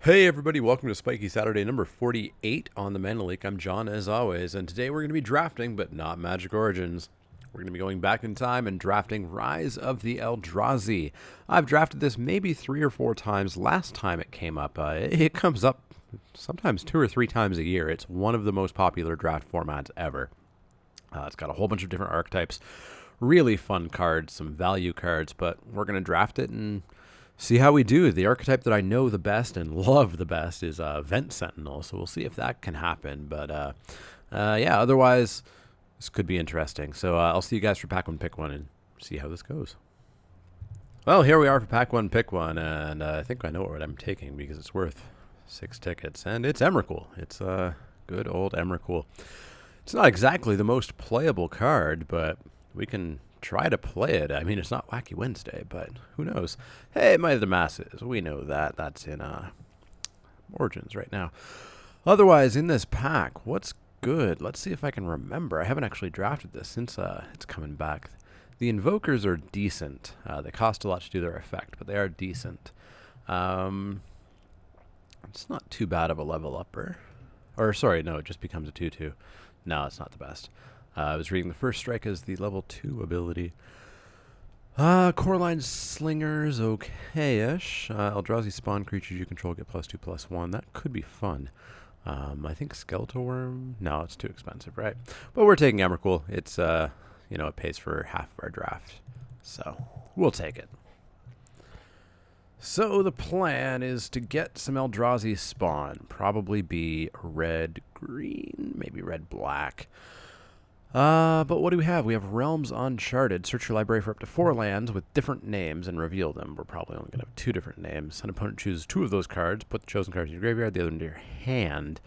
Hey everybody, welcome to Spikey Saturday number 48 on the Mana League. I'm John as always, and today we're going to be drafting, but not Magic Origins. We're going to be going back in time and drafting Rise of the Eldrazi. I've drafted this maybe 3 or 4 times. Last time it came up, it comes up sometimes 2 or 3 times a year. It's one of the most popular draft formats ever. It's got a whole bunch of different archetypes, really fun cards, some value cards, but we're going to draft it and see how we do. The archetype that I know the best and love the best is Vent Sentinel, so we'll see if that can happen. But yeah, otherwise, this could be interesting. So I'll see you guys for Pack 1 Pick 1 and see how this goes. Well, here we are for Pack 1 Pick 1, and I think I know what I'm taking because it's worth 6 tickets, and it's Emrakul. It's good old Emrakul. It's not exactly the most playable card, but we can try to play it. I mean, it's not Wacky Wednesday, but who knows? Hey, Might of the Masses. We know that. That's in Origins right now. Otherwise, in this pack, what's good? Let's see if I can remember. I haven't actually drafted this since it's coming back. The Invokers are decent. They cost a lot to do their effect, but they are decent. It's not too bad of a level upper. Or, sorry, no, it just becomes a 2-2. No, it's not the best. I was reading the first strike as the level 2 ability. Coraline Slinger's okay-ish. Eldrazi spawn creatures you control get +2/+1. That could be fun. I think Skeletal Worm. No, it's too expensive, right? But we're taking Emrakul. It's it pays for half of our draft, so we'll take it. So the plan is to get some Eldrazi spawn. Probably be red-green, maybe red-black. But what do we have? We have Realms Uncharted. Search your library for up to 4 lands with different names and reveal them. We're probably only going to have 2 different names. An opponent chooses 2 of those cards. Put the chosen cards in your graveyard, the other into your hand.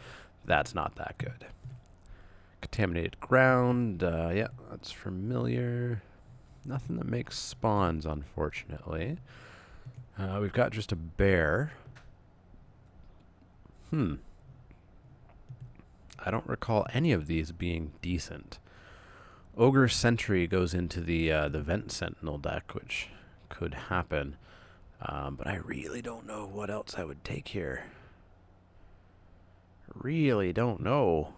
That's not that good. Contaminated Ground. Yeah, that's familiar. Nothing that makes spawns, unfortunately. We've got just a bear. I don't recall any of these being decent. Ogre Sentry goes into the Vent Sentinel deck, which could happen. But I really don't know what else I would take here. Really don't know.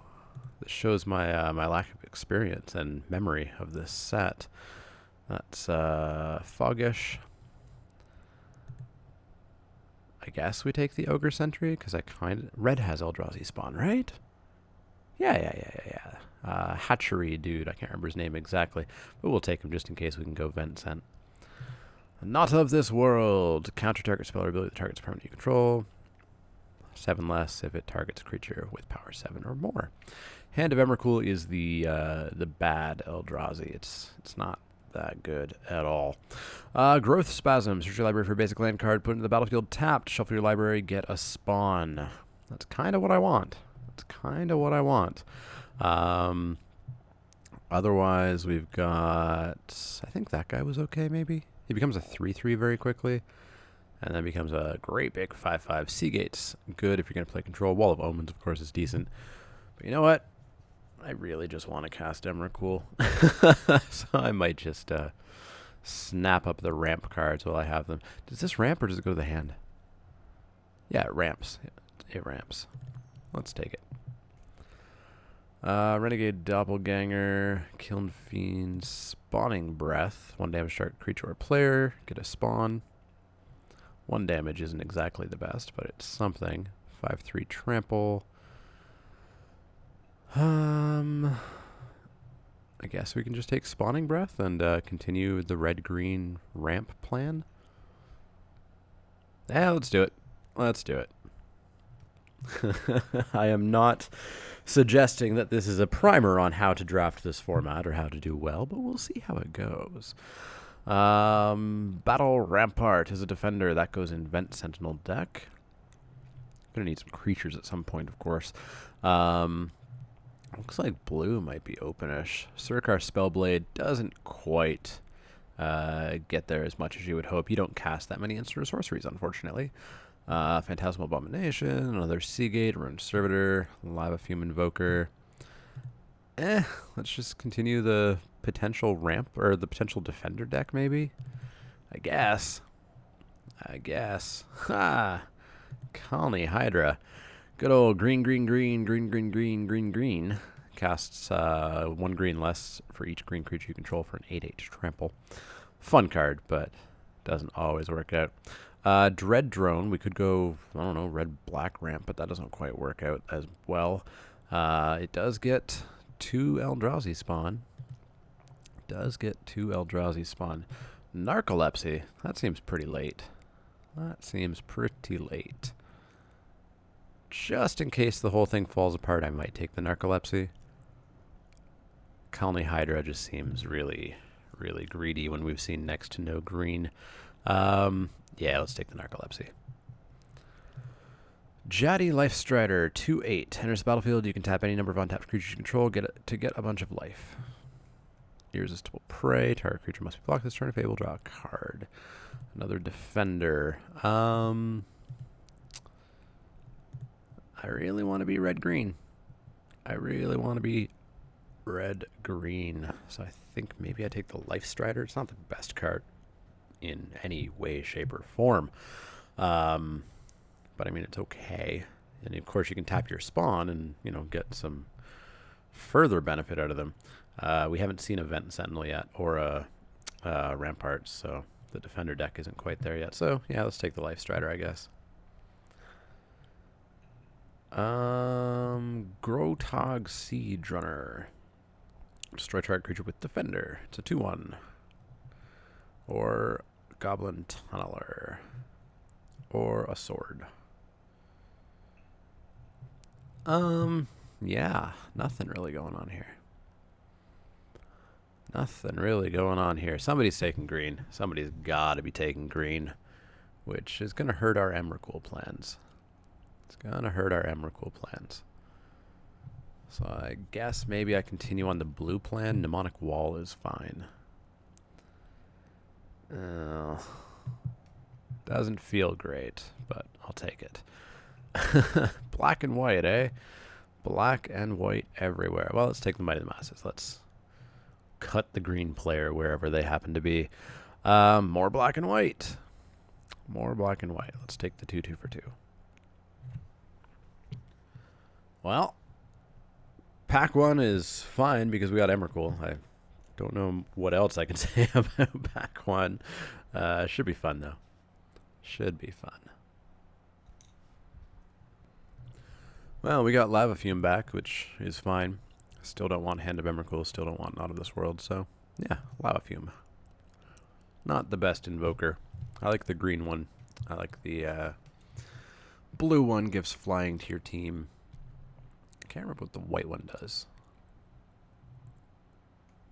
This shows my my lack of experience and memory of this set. That's Foggish. I guess we take the Ogre Sentry, because Red has Eldrazi spawn, right? Yeah. Hatchery dude. I can't remember his name exactly, but we'll take him just in case we can go Vent Sent. Not of this world. Counter target spell or ability that targets permanent you control. 7 less if it targets a creature with power 7 or more. Hand of Emrakul is the bad Eldrazi. It's not that good at all. Growth Spasm. Search your library for a basic land card. Put it into the battlefield tapped. Shuffle your library. Get a spawn. That's kind of what I want. Otherwise, we've got... I think that guy was okay, maybe? He becomes a 3/3 very quickly. And then becomes a great big 5/5. Seagate's good if you're going to play control. Wall of Omens, of course, is decent. But you know what? I really just want to cast Emrakul. So I might just snap up the ramp cards while I have them. Does this ramp or does it go to the hand? Yeah, it ramps. It ramps. Let's take it. Renegade Doppelganger, Kiln Fiend, Spawning Breath. 1 damage target creature or player. Get a spawn. 1 damage isn't exactly the best, but it's something. 5/3 trample. I guess we can just take Spawning Breath and continue the red-green ramp plan. Yeah, let's do it. I am not suggesting that this is a primer on how to draft this format or how to do well, but we'll see how it goes. Battle Rampart is a defender. That goes in Vent Sentinel deck. Gonna need some creatures at some point, of course. Looks like blue might be openish. Surkar Spellblade doesn't quite get there as much as you would hope. You don't cast that many instant sorceries, unfortunately. Phantasmal Abomination, another Seagate, Ruined Servitor, Lava Fume Invoker. Let's just continue the potential ramp, or the potential defender deck, maybe? I guess. Ha! Colony Hydra. Good old green, green, green, green, green, green, green, green. Casts 1 green less for each green creature you control for an 8/8 trample. Fun card, but doesn't always work out. Dread Drone. We could go, I don't know, red-black ramp, but that doesn't quite work out as well. It does get 2 Eldrazi spawn. Narcolepsy. That seems pretty late. Just in case the whole thing falls apart, I might take the Narcolepsy. Colony Hydra just seems really, really greedy when we've seen next to no green. Yeah, let's take the Narcolepsy. Jaddy Lifestrider, 2/8. Enters the battlefield. You can tap any number of untapped creatures you control to get a bunch of life. Irresistible Prey. Target creature must be blocked this turn. If able, draw a card. Another Defender. I really want to be red-green. So I think maybe I take the Lifestrider. It's not the best card in any way, shape, or form. But I mean, it's okay. And of course, you can tap your spawn and, you know, get some further benefit out of them. We haven't seen a Vent Sentinel yet, or a Rampart, so the Defender deck isn't quite there yet. So, yeah, let's take the Lifestrider, I guess. Grotog Siege Runner. Destroy target creature with Defender. It's a 2/1. Or Goblin Tunneler. Or a sword. Yeah, nothing really going on here. Somebody's taking green. Somebody's got to be taking green, which is going to hurt our Emrakul plans. So I guess maybe I continue on the blue plan. Mnemonic Wall is fine. Doesn't feel great, but I'll take it. Black and white, eh? Black and white everywhere. Well, let's take the Might of the Masses. Let's cut the green player wherever they happen to be. More black and white. Let's take the 2/2 for 2. Well, pack 1 is fine because we got Emrakul. I don't know what else I can say about pack 1. Should be fun, though. Well, we got Lava Fume back, which is fine. Still don't want Hand of Emrakul, still don't want Not of This World, so yeah, Lava Fume. Not the best invoker. I like the green one. I like the blue one, gives flying to your team. I can't remember what the white one does.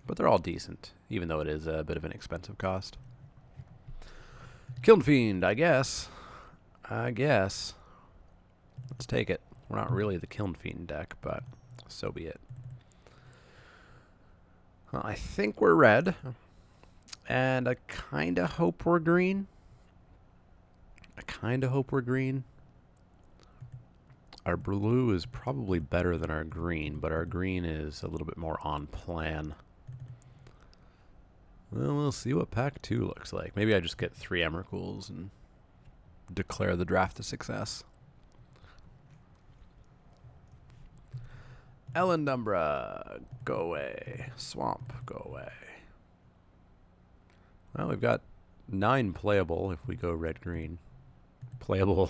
But they're all decent, even though it is a bit of an expensive cost. Kiln Fiend, I guess. Let's take it. We're not really the Kiln Fiend deck, but so be it. Well, I think we're red. And I kind of hope we're green. Our blue is probably better than our green, but our green is a little bit more on plan. Well, we'll see what pack 2 looks like. Maybe I just get 3 Emrakuls and declare the draft a success. Elendumbra, go away. Swamp, go away. Well, we've got 9 playable if we go red-green. Playable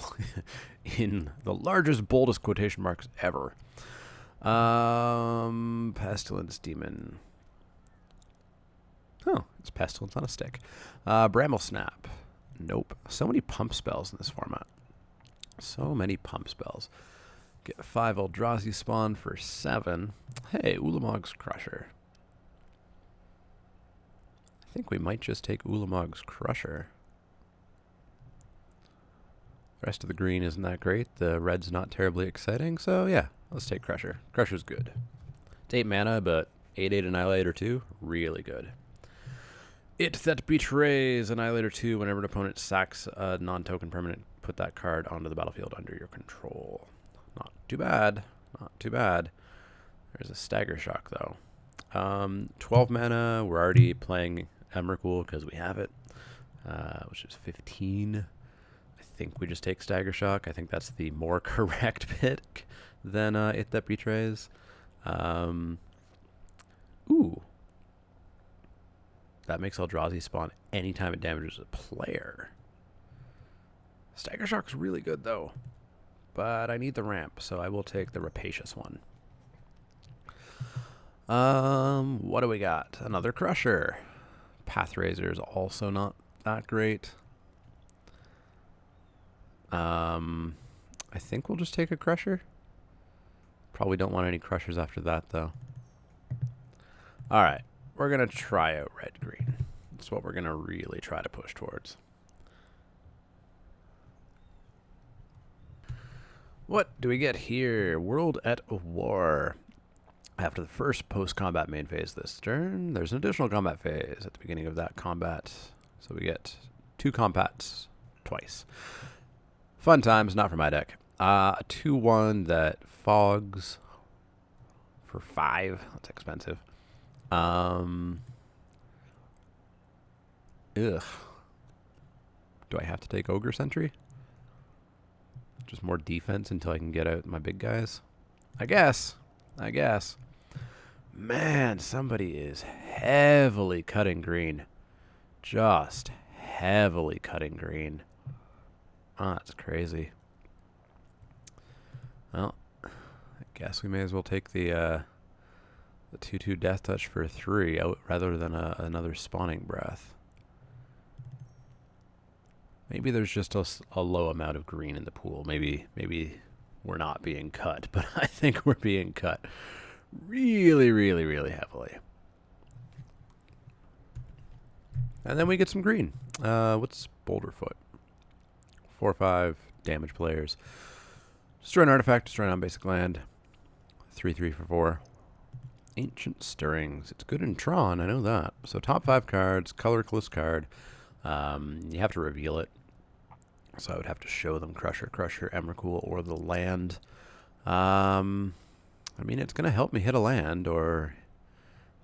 in the largest, boldest quotation marks ever. Pestilence Demon. Oh, it's Pestilence on a stick. Bramble Snap. Nope. So many pump spells in this format. Get 5 Eldrazi spawn for 7. Hey, Ulamog's Crusher. I think we might just take Ulamog's Crusher. The rest of the green isn't that great. The red's not terribly exciting, so yeah, let's take Crusher. Crusher's good. It's 8 mana, but 8/8 Annihilator 2, really good. It that betrays Annihilator 2 whenever an opponent sacks a non-token permanent, put that card onto the battlefield under your control. Not too bad. There's a Stagger Shock, though. 12 mana, we're already playing Emrakul because we have it, which is 15. I think we just take Stagger Shock. I think that's the more correct pick than It That Betrays. Ooh. That makes Eldrazi spawn anytime it damages a player. Stagger Shock's really good, though. But I need the ramp, so I will take the Rapacious one. What do we got? Another Crusher. Pathrazor is also not that great. I think we'll just take a Crusher. Probably don't want any Crushers after that, though. Alright, we're going to try out red-green. That's what we're going to really try to push towards. What do we get here? World at War. After the first post-combat main phase this turn, there's an additional combat phase at the beginning of that combat. So we get 2 combats twice. Fun times, not for my deck. A 2/1 that fogs for 5. That's expensive. Ugh. Do I have to take Ogre Sentry? Just more defense until I can get out my big guys? I guess. Man, somebody is heavily cutting green. Just heavily cutting green. Oh, that's crazy. Well, I guess we may as well take the 2/2 Death Touch for 3 out rather than another Spawning Breath. Maybe there's just a low amount of green in the pool. Maybe we're not being cut, but I think we're being cut really, really, really heavily. And then we get some green. What's Boulderfoot? 4/5 damage players. Destroy an artifact, destroy an non-basic land. 3/3 for 4. Ancient Stirrings. It's good in Tron, I know that. So top 5 cards, colorless card. You have to reveal it. So I would have to show them Crusher, Emrakul, or the land. I mean, it's going to help me hit a land, or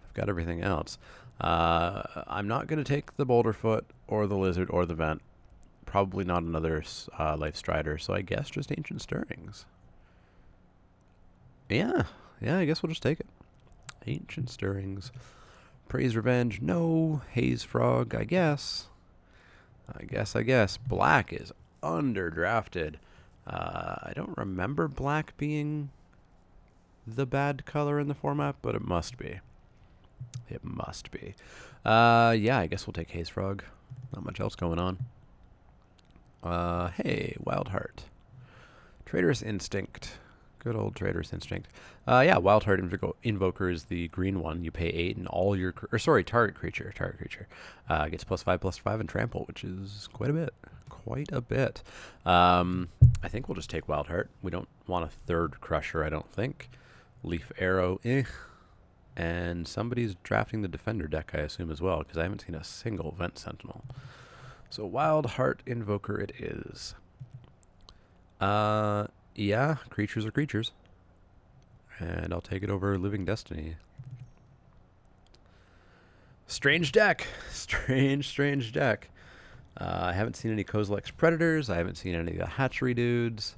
I've got everything else. I'm not going to take the Boulderfoot, or the Lizard, or the Vent. Probably not another Life Strider, so I guess just Ancient Stirrings. Yeah, I guess we'll just take it. Ancient Stirrings. Praise Revenge, no. Haze Frog, I guess. Black is underdrafted. I don't remember black being the bad color in the format, but it must be. Yeah, I guess we'll take Haze Frog. Not much else going on. Hey, Wild Heart. Traitorous Instinct. Good old Traitorous Instinct. Yeah, Wild Heart Invoker is the green one. You pay 8 and all your... target creature. Gets +5/+5 and trample, which is quite a bit. I think we'll just take Wild Heart. We don't want a third Crusher, I don't think. Leaf Arrow, And somebody's drafting the Defender deck, I assume, as well, because I haven't seen a single Vent Sentinel. So Wild Heart Invoker it is. Yeah, creatures are creatures. And I'll take it over Living Destiny. Strange deck. Strange deck. I haven't seen any Kozilek's Predators. I haven't seen any of the Hatchery dudes.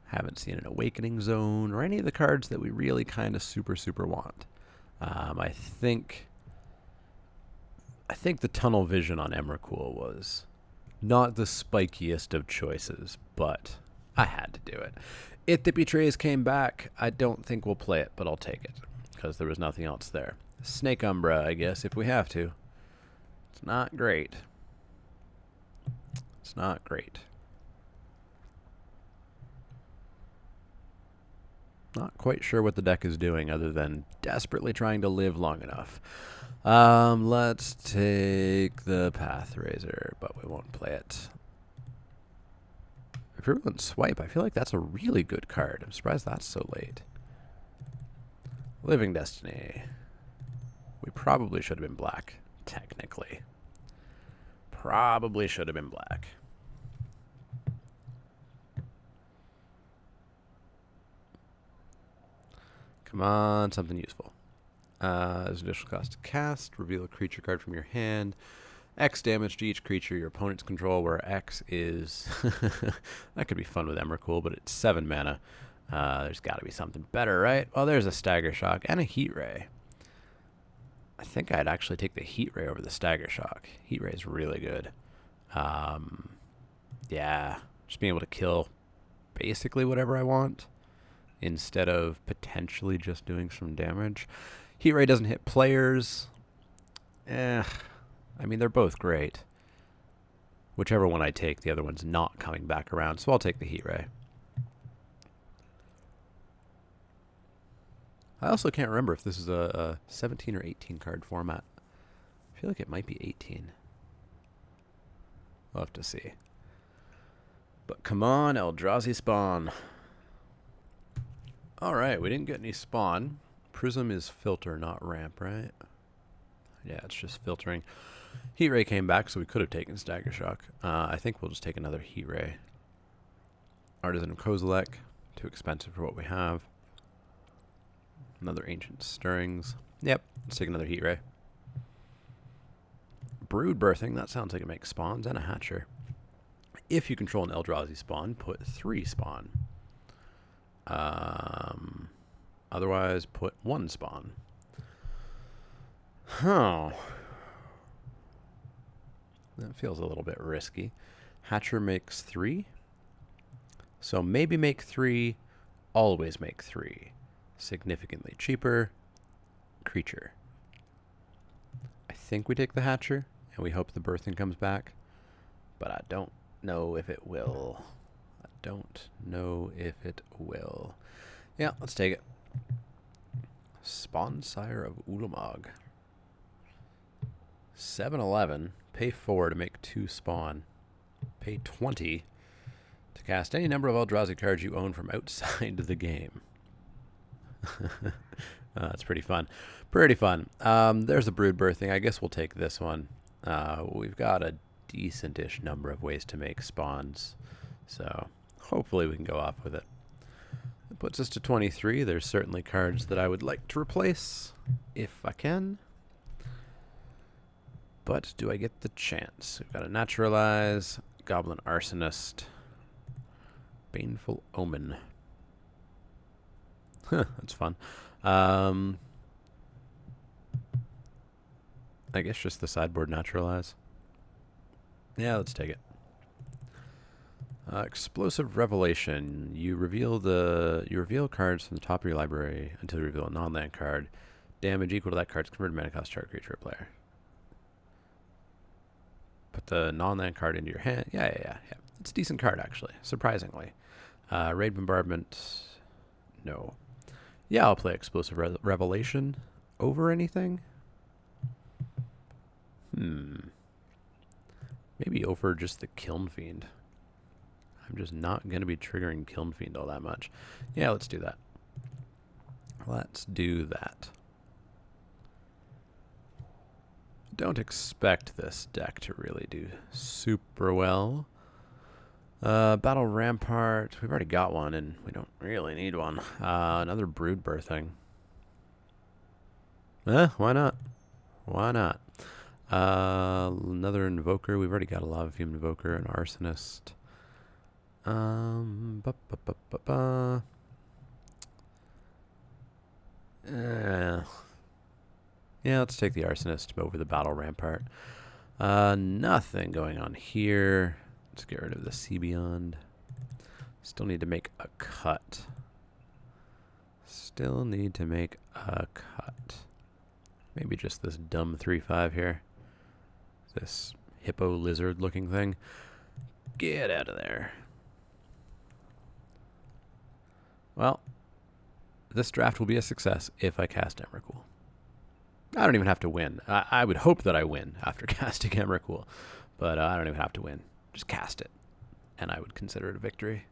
Haven't seen an Awakening Zone or any of the cards that we really kind of super want. I think the Tunnel Vision on Emrakul was not the spikiest of choices, but I had to do it. It That Betrays came back. I don't think we'll play it, but I'll take it because there was nothing else there. Snake Umbra, I guess, if we have to. It's not great. Not quite sure what the deck is doing other than desperately trying to live long enough. Let's take the Pathrazor, but we won't play it. Virulent Swipe, I feel like that's a really good card. I'm surprised that's so late. Living Destiny. We probably should have been black, technically. Probably should have been black. Come on, something useful. There's additional cost to cast. Reveal a creature card from your hand. X damage to each creature your opponents control, where X is... that could be fun with Emrakul, but it's 7 mana. There's got to be something better, right? Well, there's a Stagger Shock and a Heat Ray. I think I'd actually take the Heat Ray over the Stagger Shock. Heat Ray is really good. Yeah, just being able to kill basically whatever I want instead of potentially just doing some damage. Heat Ray doesn't hit players. I mean, they're both great. Whichever one I take, the other one's not coming back around, so I'll take the Heat Ray. I also can't remember if this is a 17 or 18 card format. I feel like it might be 18. We'll have to see. But come on, Eldrazi spawn. Alright, we didn't get any spawn. Prism is filter, not ramp, right? Yeah, it's just filtering. Heat Ray came back, so we could have taken Stagger Shock. I think we'll just take another Heat Ray. Artisan of Kozilek. Too expensive for what we have. Another Ancient Stirrings. Yep, let's take another Heat Ray. Brood Birthing. That sounds like it makes spawns and a Hatcher. If you control an Eldrazi spawn, put 3 spawn. Otherwise, put 1 spawn. Huh. That feels a little bit risky. Hatcher makes 3. So maybe make 3. Always make 3. Significantly cheaper. Creature. I think we take the Hatcher, and we hope the Birthing comes back. But I don't know if it will. I don't know if it will. Yeah, let's take it. Spawn Sire of Ulamog. 7/11. Pay 4 to make 2 spawn. Pay 20 to cast any number of Eldrazi cards you own from outside the game. That's pretty fun. Pretty fun. There's a Brood Birthing. I guess we'll take this one. We've got a decent-ish number of ways to make spawns. So hopefully we can go off with it. That puts us to 23. There's certainly cards that I would like to replace if I can. But do I get the chance? We've got a Naturalize, Goblin Arsonist, Baneful Omen. Huh, that's fun. I guess just the sideboard Naturalize. Yeah, let's take it. Explosive Revelation. You reveal cards from the top of your library until you reveal a non-land card. Damage equal to that card's converted mana cost target creature or player. Put the non-land card into your hand. Yeah. It's a decent card, actually, surprisingly. Raid Bombardment. No. Yeah, I'll play Explosive Revelation over anything. Maybe over just the Kiln Fiend. I'm just not going to be triggering Kiln Fiend all that much. Yeah, let's do that. Let's do that. Don't expect this deck to really do super well. Battle Rampart. We've already got one, and we don't really need one. Another Brood Birthing. Why not? Why not? Another Invoker. We've already got a Lava Fume Invoker, an Arsonist. Yeah, let's take the Arsonist over the Battle Rampart. Nothing going on here. Let's get rid of the Sea Beyond. Still need to make a cut. Still need to make a cut. Maybe just this dumb 3/5 here. This hippo lizard looking thing. Get out of there. Well, this draft will be a success if I cast Emrakul. I don't even have to win. I would hope that I win after casting Emrakul, but I don't even have to win. Just cast it, and I would consider it a victory.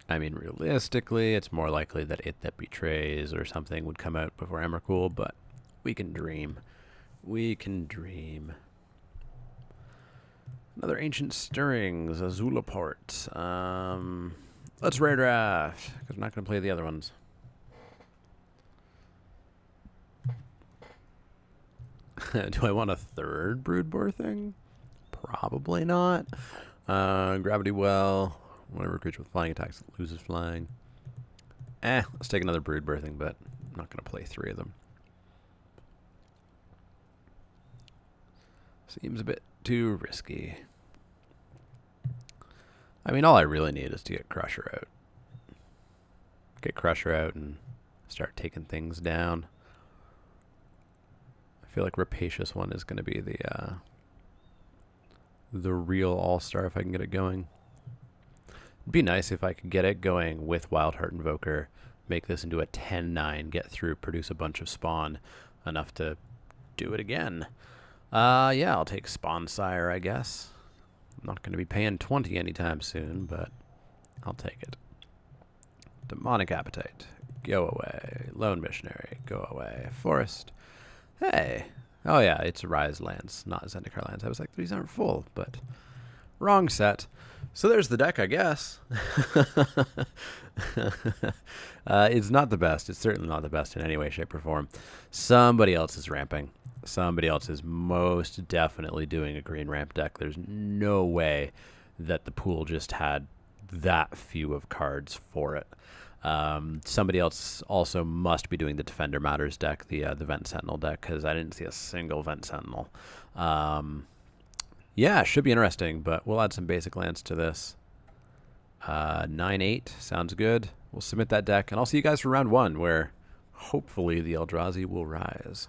I mean, realistically, it's more likely that It That Betrays or something would come out before Emrakul, but we can dream. We can dream. Another Ancient Stirrings, Azula Port. Let's rare draft, because I'm not going to play the other ones. Do I want a third Broodboar thing? Probably not. Gravity Well. Whatever creature with flying attacks loses flying. Let's take another Broodboar thing, but I'm not going to play 3 of them. Seems a bit too risky. I mean, all I really need is to get Crusher out. Get Crusher out and start taking things down. I feel like Rapacious One is going to be the real all-star if I can get it going. It'd be nice if I could get it going with Wildheart Invoker, make this into a 10-9, get through, produce a bunch of spawn, enough to do it again. Yeah, I'll take Spawn Sire, I guess. I'm not going to be paying 20 anytime soon, but I'll take it. Demonic Appetite, go away. Lone Missionary, go away. Forest, hey. Oh yeah, it's Rise lands, not Zendikar lands. I was like, these aren't full, but wrong set. So there's the deck, I guess. It's not the best. It's certainly not the best in any way, shape, or form. Somebody else is ramping. Somebody else is most definitely doing a green ramp deck. There's no way that the pool just had that few of cards for it. Somebody else also must be doing the Defender Matters deck, the Vent Sentinel deck, because I didn't see a single Vent Sentinel. Yeah, should be interesting, but we'll add some basic lands to this. 9-8 sounds good. We'll submit that deck, and I'll see you guys for round 1, where hopefully the Eldrazi will rise.